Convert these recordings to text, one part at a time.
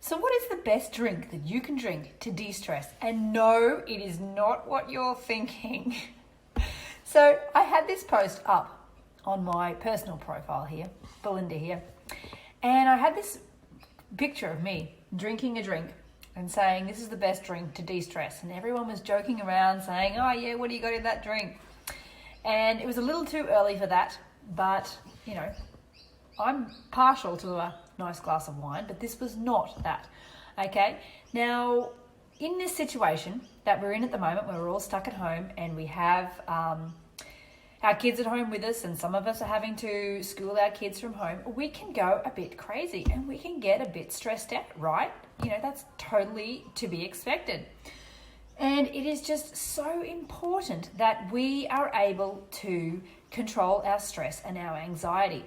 So what is the best drink that you can drink to de-stress? And no, it is not what you're thinking. So I had this post up on my personal profile here, Belinda here, and I had this picture of me drinking a drink and saying this is the best drink to de-stress, and everyone was joking around saying, oh yeah, what do you got in that drink? And it was a little too early for that, but you know, I'm partial to a nice glass of wine, but this was not that. Okay, now in this situation that we're in at the moment, where we're all stuck at home and we have our kids at home with us, and some of us are having to school our kids from home, we can go a bit crazy and we can get a bit stressed out, right? You know, that's totally to be expected. And it is just so important that we are able to control our stress and our anxiety.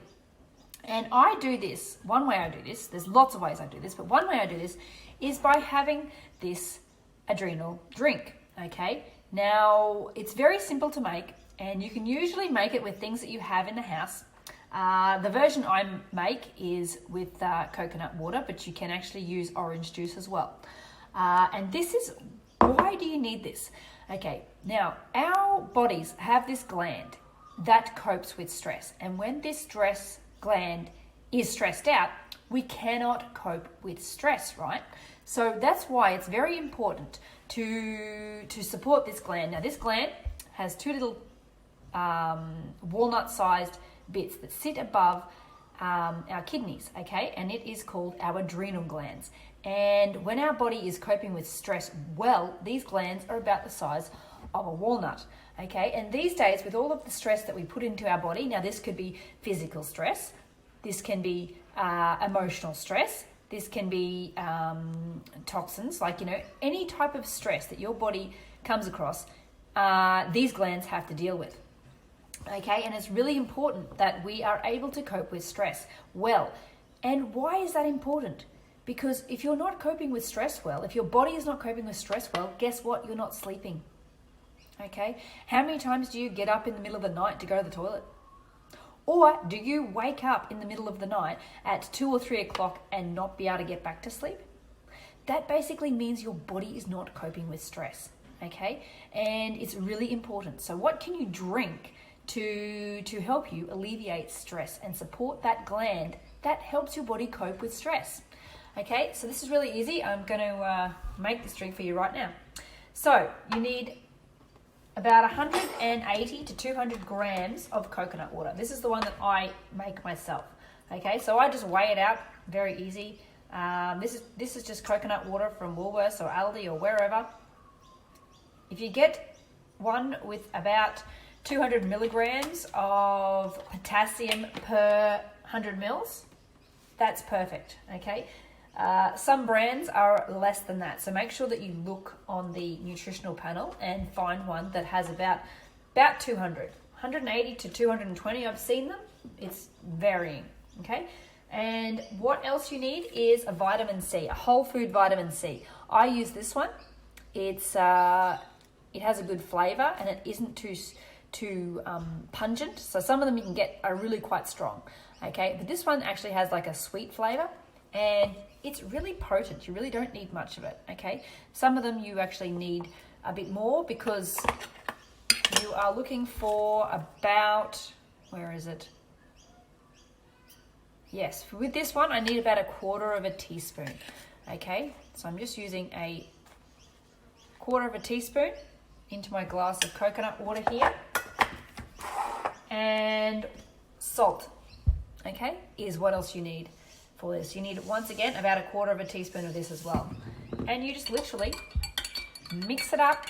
And I do this, one way I do this, there's lots of ways I do this, but one way I do this is by having this adrenal drink, okay? Now, it's very simple to make, and you can usually make it with things that you have in the house. The version I make is with coconut water, but you can actually use orange juice as well. And this is, why do you need this? Okay, now, our bodies have this gland that copes with stress, and when this stress gland is stressed out, we cannot cope with stress, right? So that's why it's very important to support this gland. Now this gland has two little walnut-sized bits that sit above our kidneys, okay? And it is called our adrenal glands. And when our body is coping with stress well, these glands are about the size of a walnut, okay? And these days, with all of the stress that we put into our body, now this could be physical stress, this can be emotional stress, this can be toxins, like, you know, any type of stress that your body comes across, these glands have to deal with, okay? And it's really important that we are able to cope with stress well. And why is that important? Because if you're not coping with stress well, if your body is not coping with stress well, guess what? You're not sleeping. Okay? How many times do you get up in the middle of the night to go to the toilet? Or do you wake up in the middle of the night at 2 or 3 o'clock and not be able to get back to sleep? That basically means your body is not coping with stress. Okay? And it's really important. So what can you drink to help you alleviate stress and support that gland that helps your body cope with stress? Okay, so this is really easy. I'm going to make this drink for you right now. So you need about 180 to 200 grams of coconut water. This is the one that I make myself. Okay, so I just weigh it out, very easy. This is just coconut water from Woolworths or Aldi or wherever. If you get one with about 200 milligrams of potassium per 100 mils, that's perfect, okay? Some brands are less than that, so make sure that you look on the nutritional panel and find one that has about 200, 180 to 220. I've seen them. It's varying, okay? And what else you need is a vitamin C, a whole food vitamin C. I use this one. It's it has a good flavor and it isn't too pungent. So some of them you can get are really quite strong, okay? But this one actually has like a sweet flavor, and it's really potent. You really don't need much of it, okay? Some of them you actually need a bit more because you are looking for about, where is it? Yes, with this one, I need about 1/4 teaspoon, okay? So I'm just using 1/4 teaspoon into my glass of coconut water here. And salt, okay, is what else you need for this. You need, once again, about 1/4 teaspoon of this as well. And you just literally mix it up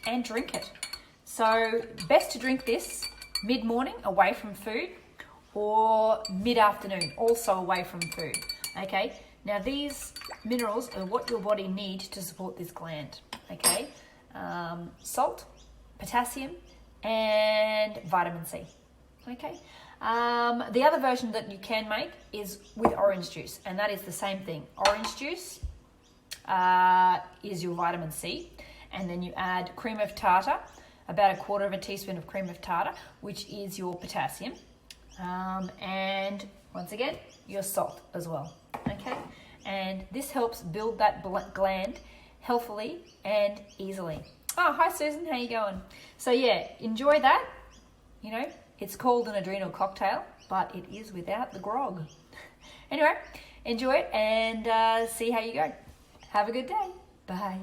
and drink it. So best to drink this mid-morning away from food, or mid-afternoon also away from food, okay? Now these minerals are what your body needs to support this gland, okay? Salt, potassium, and vitamin C, okay? The other version that you can make is with orange juice, and that is the same thing. Orange juice is your vitamin C, and then you add cream of tartar, about 1/4 teaspoon of cream of tartar, which is your potassium, and once again, your salt as well, okay? and this helps build that gland healthily and easily. Oh, hi Susan, how you going? So yeah, enjoy that. You know, it's called an adrenal cocktail, but it is without the grog. Anyway, enjoy it and see how you go. Have a good day. Bye.